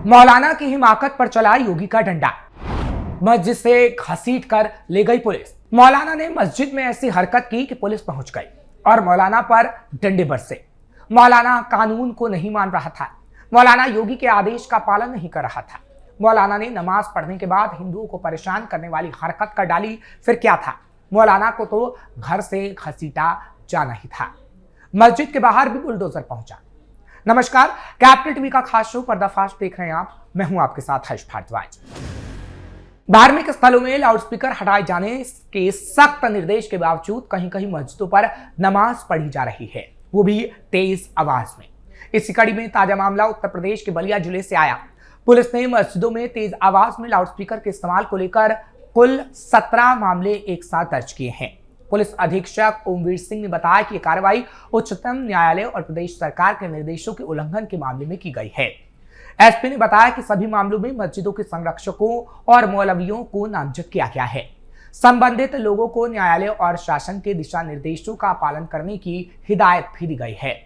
मौलाना की हिमाकत पर चला योगी का डंडा, मस्जिद से घसीट कर ले गई पुलिस। मौलाना ने मस्जिद में ऐसी हरकत की कि पुलिस पहुंच गई और मौलाना पर डंडे बरसे। मौलाना कानून को नहीं मान रहा था। मौलाना योगी के आदेश का पालन नहीं कर रहा था। मौलाना ने नमाज पढ़ने के बाद हिंदुओं को परेशान करने वाली हरकत कर डाली। फिर क्या था? मौलाना को तो घर से घसीटा जाना ही था। मस्जिद के बाहर भी बुलडोजर पहुंचा। नमस्कार, कैपिटल टीवी का खास शो पर्दाफाश देख रहे हैं आप। मैं हूं आपके साथ हर्ष भारद्वाज। धार्मिक स्थलों में लाउडस्पीकर हटाए जाने के सख्त निर्देश के बावजूद कहीं कहीं मस्जिदों पर नमाज पढ़ी जा रही है, वो भी तेज आवाज में। इसी कड़ी में ताजा मामला उत्तर प्रदेश के बलिया जिले से आया। पुलिस ने मस्जिदों में तेज आवाज में लाउडस्पीकर के इस्तेमाल को लेकर कुल 17 मामले एक साथ दर्ज किए हैं। पुलिस अधीक्षक ओमवीर सिंह ने बताया कि यह कार्रवाई उच्चतम न्यायालय और प्रदेश सरकार के निर्देशों के उल्लंघन के मामले में की गई है। एसपी ने बताया कि सभी मामलों में मस्जिदों के संरक्षकों और मौलवियों को नामजद किया गया है। संबंधित लोगों को न्यायालय और शासन के दिशा निर्देशों का पालन करने की हिदायत भी दी गई है।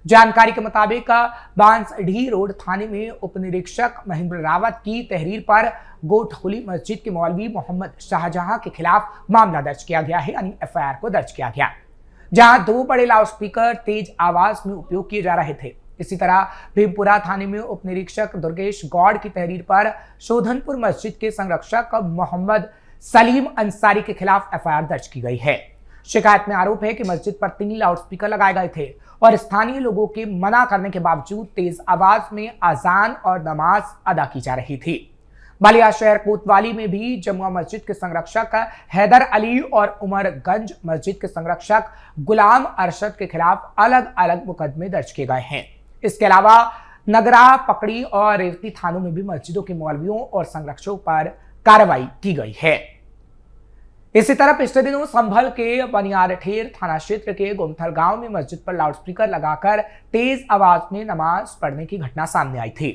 जानकारी के मुताबिक बांसडीह रोड थाने में उप निरीक्षक महेंद्र रावत की तहरीर पर गोठकुली मस्जिद के मौलवी मोहम्मद शाहजहां के खिलाफ मामला दर्ज किया गया है, यानी एफआईआर को दर्ज किया गया, जहां 2 बड़े लाउडस्पीकर तेज आवाज में उपयोग किए जा रहे थे। इसी तरह भीमपुरा थाने में उप निरीक्षक दुर्गेश गौड़ की तहरीर पर शोधनपुर मस्जिद के संरक्षक मोहम्मद सलीम अंसारी के खिलाफ एफआईआर दर्ज की गई है। शिकायत में आरोप है कि मस्जिद पर 3 लाउडस्पीकर लगाए गए थे और स्थानीय लोगों के मना करने के बावजूद तेज आवाज में अजान और नमाज अदा की जा रही थी। बलिया शहर कोतवाली में भी जमुआ मस्जिद के संरक्षक हैदर अली और उमरगंज मस्जिद के संरक्षक गुलाम अरशद के खिलाफ अलग अलग मुकदमे दर्ज किए गए हैं। इसके अलावा नगरा, पकड़ी और रेवती थानों में भी मस्जिदों के मौलवियों और संरक्षकों पर कार्रवाई की गई है। इसी तरह पिछले दिनों संभल के बनियारठेर थाना क्षेत्र के गोमथल गांव में मस्जिद पर लाउडस्पीकर लगाकर तेज आवाज में नमाज पढ़ने की घटना सामने आई थी।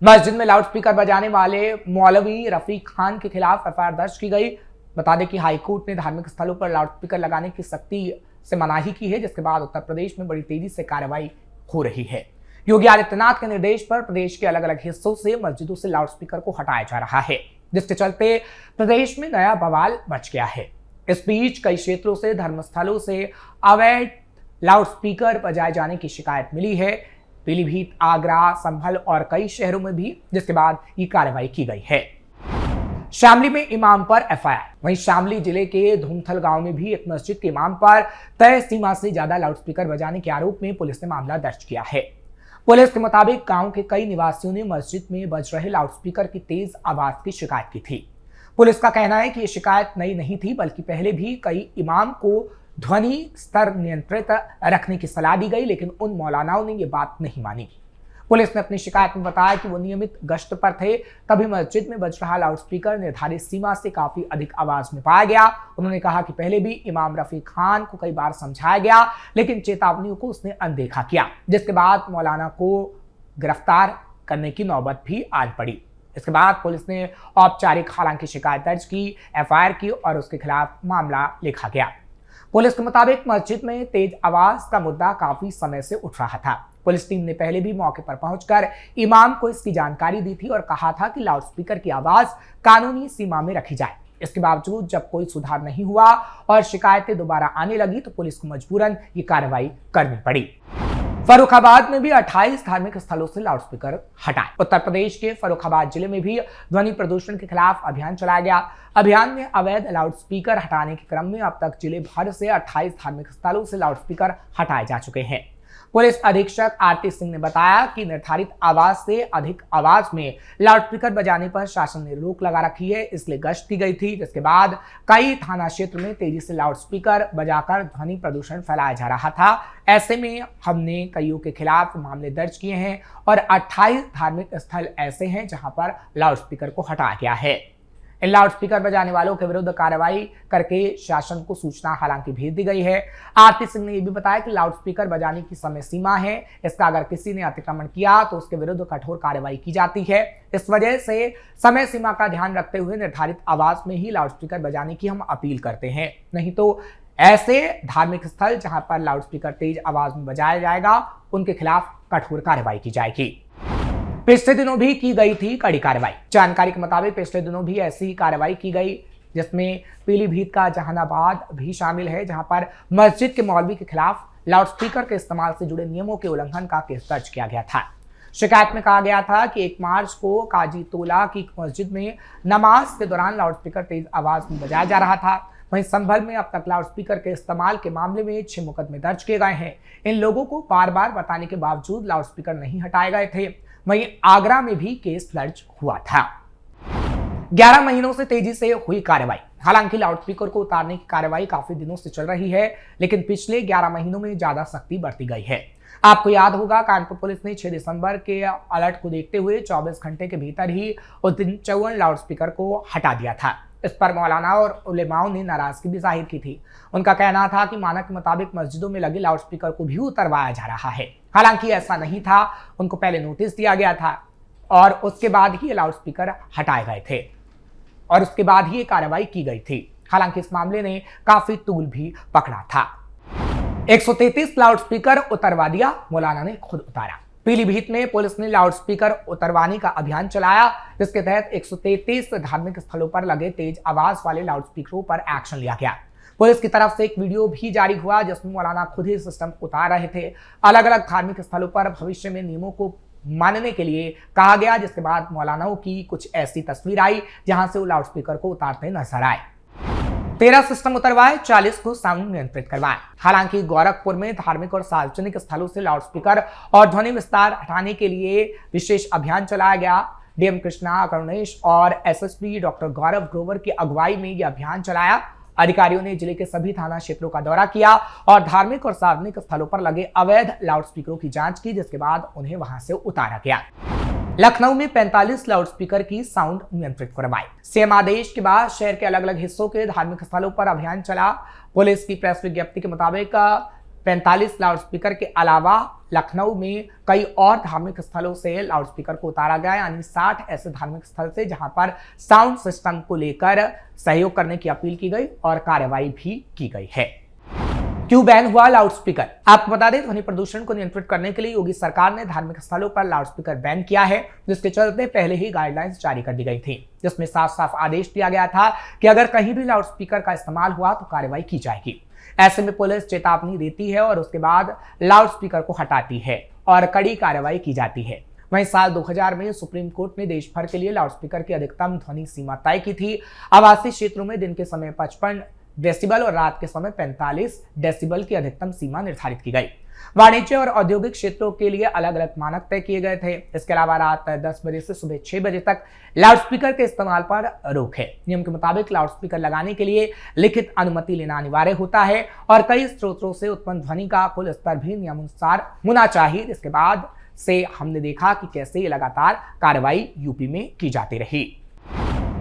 मस्जिद में लाउडस्पीकर बजाने वाले मौलवी रफीक खान के खिलाफ एफआईआर दर्ज की गई। बता दें कि हाईकोर्ट ने धार्मिक स्थलों पर लाउडस्पीकर लगाने की सख्ती से मनाही की है, जिसके बाद उत्तर प्रदेश में बड़ी तेजी से कार्रवाई हो रही है। योगी आदित्यनाथ के निर्देश पर प्रदेश के अलग अलग हिस्सों से मस्जिदों से लाउडस्पीकर को हटाया जा रहा है, जिसके चलते प्रदेश में नया बवाल मच गया है। इस बीच कई क्षेत्रों से धर्मस्थलों से अवैध लाउडस्पीकर बजाए जाने की शिकायत मिली है। पीलीभीत, आगरा, संभल और कई शहरों में भी, जिसके बाद ये कार्रवाई की गई है। शामली में इमाम पर एफआईआर। वहीं शामली जिले के धूमथल गांव में भी एक मस्जिद के इमाम पर तय सीमा से ज्यादा लाउडस्पीकर बजाने के आरोप में पुलिस ने मामला दर्ज किया है। पुलिस के मुताबिक गांव के कई निवासियों ने मस्जिद में बज रहे लाउडस्पीकर की तेज आवाज की शिकायत की थी। पुलिस का कहना है कि यह शिकायत नई नहीं थी, बल्कि पहले भी कई इमाम को ध्वनि स्तर नियंत्रित रखने की सलाह दी गई, लेकिन उन मौलानाओं ने यह बात नहीं मानी। पुलिस ने अपनी शिकायत में बताया कि वो नियमित गश्त पर थे, तभी मस्जिद में बज रहा लाउडस्पीकर निर्धारित सीमा से काफी अधिक आवाज में पाया गया। उन्होंने कहा कि पहले भी इमाम रफीक खान को कई बार समझाया गया, लेकिन चेतावनियों को उसने अनदेखा किया, जिसके बाद मौलाना को गिरफ्तार करने की नौबत भी आ पड़ी। इसके बाद पुलिस ने औपचारिक हालांकि शिकायत दर्ज की, एफआईआर की और उसके खिलाफ मामला लिखा गया। पुलिस के मुताबिक मस्जिद में तेज आवाज का मुद्दा काफी समय से उठ रहा था। पुलिस टीम ने पहले भी मौके पर पहुंचकर इमाम को इसकी जानकारी दी थी और कहा था कि लाउडस्पीकर की आवाज कानूनी सीमा में रखी जाए। इसके बावजूद जब कोई सुधार नहीं हुआ और शिकायतें दोबारा आने लगी तो पुलिस को मजबूरन ये कार्रवाई करनी पड़ी। फर्रुखाबाद में भी 28 धार्मिक स्थलों से लाउडस्पीकर हटाए। उत्तर प्रदेश के फर्रुखाबाद जिले में भी ध्वनि प्रदूषण के खिलाफ अभियान चलाया गया। अभियान में अवैध लाउडस्पीकर हटाने के क्रम में अब तक जिले भर से 28 धार्मिक स्थलों से लाउडस्पीकर हटाए जा चुके हैं। पुलिस अधीक्षक आरती सिंह ने बताया कि निर्धारित आवाज से अधिक आवाज में लाउडस्पीकर बजाने पर शासन ने रोक लगा रखी है, इसलिए गश्त की गई थी, जिसके बाद कई थाना क्षेत्र में तेजी से लाउडस्पीकर बजाकर ध्वनि प्रदूषण फैलाया जा रहा था। ऐसे में हमने कईयों के खिलाफ मामले दर्ज किए हैं और 28 धार्मिक स्थल ऐसे हैं जहां पर लाउडस्पीकर को हटाया गया है। इन लाउडस्पीकर बजाने वालों के विरुद्ध कार्रवाई करके शासन को सूचना हालांकि भेज दी गई है। आरती सिंह ने यह भी बताया कि लाउडस्पीकर बजाने की समय सीमा है, इसका अगर किसी ने अतिक्रमण किया तो उसके विरुद्ध कठोर कार्रवाई की जाती है। इस वजह से समय सीमा का ध्यान रखते हुए निर्धारित आवाज में ही लाउडस्पीकर बजाने की हम अपील करते हैं, नहीं तो ऐसे धार्मिक स्थल जहां पर लाउडस्पीकर तेज आवाज में बजाया जाएगा उनके खिलाफ कठोर कार्रवाई की जाएगी। पिछले दिनों भी की गई थी कड़ी कार्रवाई। जानकारी के मुताबिक पिछले दिनों भी ऐसी ही कार्रवाई की गई, जिसमें पीलीभीत का जहानाबाद भी शामिल है, जहां पर मस्जिद के मौलवी के खिलाफ लाउडस्पीकर के इस्तेमाल से जुड़े नियमों के उल्लंघन का केस दर्ज किया गया था। शिकायत में कहा गया था कि 1 मार्च को काजी तोला की मस्जिद में नमाज के दौरान लाउडस्पीकर तेज आवाज में बजाया जा रहा था। वहीं संभल में अब तक लाउडस्पीकर के इस्तेमाल के मामले में 6 मुकदमे दर्ज किए गए हैं। इन लोगों को बार बार बताने के बावजूद लाउडस्पीकर नहीं हटाए गए थे। वहीं आगरा में भी केस दर्ज हुआ था। 11 महीनों से तेजी से हुई कार्रवाई। हालांकि लाउडस्पीकर को उतारने की कार्रवाई काफी दिनों से चल रही है, लेकिन पिछले 11 महीनों में ज्यादा सख्ती बरती गई है। आपको याद होगा, कानपुर पुलिस ने 6 दिसंबर के अलर्ट को देखते हुए 24 घंटे के भीतर ही उस दिन 54 लाउडस्पीकर को हटा दिया था। इस पर मौलाना और उलेमाओं ने नाराजगी भी जाहिर की थी। उनका कहना था कि मानक के मुताबिक मस्जिदों में लगे लाउडस्पीकर को भी उतरवाया जा रहा है। हालांकि ऐसा नहीं था। उनको पहले नोटिस दिया गया था और उसके बाद ही लाउडस्पीकर हटाए गए थे और उसके बाद ही ये कार्रवाई की गई थी। हालांकि इस मामले ने काफी तूल भी पकड़ा था। 133 लाउडस्पीकर उतरवा दिया, मौलाना ने खुद उतारा। पीलीभीत में पुलिस ने लाउडस्पीकर उतरवाने का अभियान चलाया, जिसके तहत 133 धार्मिक स्थलों पर लगे तेज आवाज वाले लाउडस्पीकरों पर एक्शन लिया गया। पुलिस की तरफ से एक वीडियो भी जारी हुआ, जिसमें मौलाना खुद ही सिस्टम उतार रहे थे। अलग अलग धार्मिक स्थलों पर भविष्य में नियमों को मानने के लिए कहा गया, जिसके बाद मौलानाओं की कुछ ऐसी तस्वीर आई जहां से वो लाउडस्पीकर को उतारते नजर आए। 13 सिस्टम उतरवाए, 40 को साउंड नियंत्रित करवाए। हालांकि गोरखपुर में धार्मिक और सार्वजनिक स्थलों से लाउडस्पीकर और ध्वनि विस्तार हटाने के लिए विशेष अभियान चलाया गया। डीएम कृष्णा करुणेश और एसएसपी डॉक्टर गौरव ग्रोवर की अगुवाई में यह अभियान चलाया। अधिकारियों ने जिले के सभी थाना क्षेत्रों का दौरा किया और धार्मिक और सार्वजनिक स्थलों पर लगे अवैध लाउडस्पीकरों की जांच की, जिसके बाद उन्हें वहां से उतारा गया। लखनऊ में 45 लाउडस्पीकर की साउंड नियंत्रित करवाई। सीएम आदेश के बाद शहर के अलग अलग हिस्सों के धार्मिक स्थलों पर अभियान चला। पुलिस की प्रेस विज्ञप्ति के मुताबिक 45 लाउडस्पीकर के अलावा लखनऊ में कई और धार्मिक स्थलों से लाउडस्पीकर को उतारा गया, यानी 60 ऐसे धार्मिक स्थल से जहां पर साउंड सिस्टम को लेकर सहयोग करने की अपील की गई और कार्रवाई भी की गई है। क्यों बैन हुआ लाउडस्पीकर? आपको बता दें, ध्वनि प्रदूषण को नियंत्रित करने के लिए योगी सरकार ने धार्मिक स्थलों पर लाउडस्पीकर बैन किया है, जिसके चलते पहले ही गाइडलाइंस जारी कर दी गई थी, जिसमें साफ साफ आदेश दिया गया था कि अगर कहीं भी लाउडस्पीकर का इस्तेमाल हुआ तो कार्रवाई की जाएगी। ऐसे में पुलिस चेतावनी देती है और उसके बाद लाउडस्पीकर को हटाती है और कड़ी कार्रवाई की जाती है। वहीं साल 2000 में सुप्रीम कोर्ट ने देश भर के लिए लाउडस्पीकर की अधिकतम ध्वनि सीमा तय की थी। आवासीय क्षेत्रों में दिन के समय 55 डेसिबल और रात के समय 45 डेसिबल की अधिकतम सीमा निर्धारित की गई। वाणिज्य और औद्योगिक क्षेत्रों के लिए अलग अलग मानक तय किए गए थे। इसके अलावा रात 10 बजे से सुबह 6 बजे तक लाउडस्पीकर के इस्तेमाल पर रोक है। नियम के मुताबिक लाउडस्पीकर लगाने के लिए लिखित अनुमति लेना अनिवार्य होता है और कई स्रोतों से उत्पन्न ध्वनि का कुल स्तर भी नियमानुसार होना चाहिए। इसके बाद से हमने देखा कि कैसे ये लगातार कार्रवाई यूपी में की जाती रही।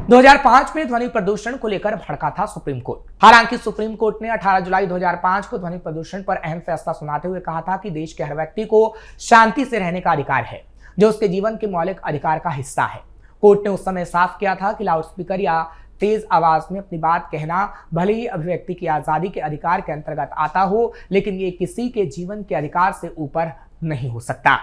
2005 में ध्वनि प्रदूषण को लेकर भड़का था सुप्रीम कोर्ट। हालांकि सुप्रीम कोर्ट ने 18 जुलाई 2005 को ध्वनि प्रदूषण पर अहम फैसला सुनाते हुए कहा था कि देश के हर व्यक्ति को शांति से रहने का अधिकार है, जो उसके जीवन के मौलिक अधिकार का हिस्सा है। कोर्ट ने उस समय साफ किया था कि लाउडस्पीकर या तेज आवाज में अपनी बात कहना भले ही अभिव्यक्ति की आजादी के अधिकार के अंतर्गत आता हो, लेकिन ये किसी के जीवन के अधिकार से ऊपर नहीं हो सकता।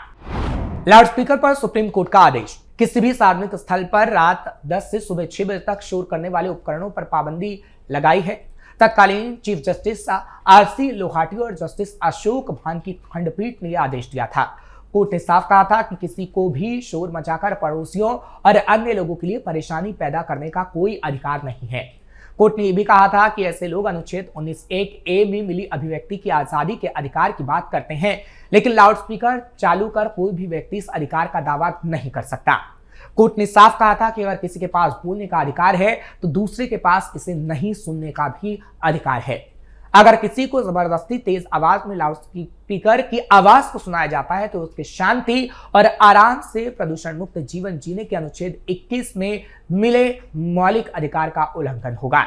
लाउडस्पीकर पर सुप्रीम कोर्ट का आदेश। किसी भी सार्वजनिक स्थल पर रात 10 से सुबह 6 बजे तक शोर करने वाले उपकरणों पर पाबंदी लगाई है। तत्कालीन चीफ जस्टिस आरसी लोहाटी और जस्टिस अशोक भान की खंडपीठ ने यह आदेश दिया था। कोर्ट ने साफ कहा था कि किसी को भी शोर मचाकर पड़ोसियों और अन्य लोगों के लिए परेशानी पैदा करने का कोई अधिकार नहीं है। कोर्ट ने यह भी कहा था कि ऐसे लोग अनुच्छेद 19(1)(a) में मिली अभिव्यक्ति की आजादी के अधिकार की बात करते हैं, लेकिन लाउडस्पीकर चालू कर कोई भी व्यक्ति इस अधिकार का दावा नहीं कर सकता। कोर्ट ने साफ कहा था कि अगर किसी के पास बोलने का अधिकार है तो दूसरे के पास इसे नहीं सुनने का भी अधिकार है। अगर किसी को जबरदस्ती तेज आवाज में लाउडस्पीकर की आवाज को सुनाया जाता है तो उसके शांति और आराम से प्रदूषण मुक्त जीवन जीने के अनुच्छेद 21 में मिले मौलिक अधिकार का उल्लंघन होगा।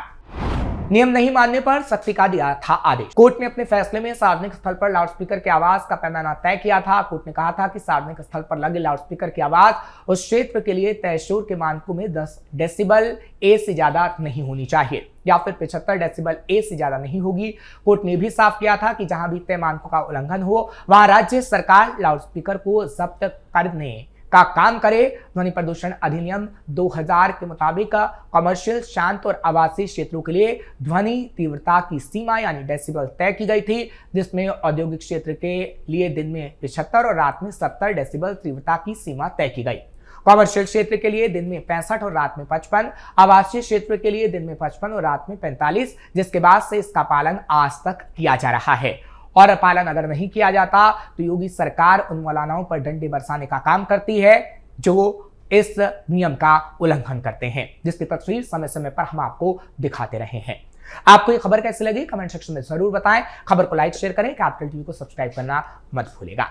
नियम नहीं मानने पर सख्ती का दिया था आदेश। कोर्ट ने अपने फैसले में सार्वजनिक स्थल पर लाउडस्पीकर की आवाज का पैमाना तय किया था। कोर्ट ने कहा था कि सार्वजनिक स्थल पर लगे लाउडस्पीकर की आवाज उस क्षेत्र के लिए तय शोर के मानकों में 10 डेसिबल ए से ज्यादा नहीं होनी चाहिए या फिर 75 डेसिबल ए से ज्यादा नहीं होगी। कोर्ट ने भी साफ किया था कि जहां भी तय मानकों का उल्लंघन हो वहां राज्य सरकार लाउडस्पीकर को जब्त करने का काम करे। ध्वनि प्रदूषण अधिनियम 2000 के मुताबिक कमर्शियल, शांत और आवासीय क्षेत्रों के लिए ध्वनि तीव्रता की सीमा यानी डेसिबल तय की गई थी, जिसमें औद्योगिक क्षेत्र के लिए दिन में 75 और रात में 70 डेसिबल तीव्रता की सीमा तय की गई। कॉमर्शियल क्षेत्र के लिए दिन में 65 और रात में 55, आवासीय क्षेत्र के लिए दिन में 55 और रात में 45, जिसके बाद से इसका पालन आज तक किया जा रहा है। और पालन अगर नहीं किया जाता तो योगी सरकार उन मौलानाओं पर डंडे बरसाने का काम करती है जो इस नियम का उल्लंघन करते हैं, जिसकी तस्वीर समय समय पर हम आपको दिखाते रहे हैं। आपको ये खबर कैसी लगी कमेंट सेक्शन में जरूर बताएं। खबर को लाइक शेयर करें, कैपिटल टीवी को सब्सक्राइब करना मत भूलिएगा।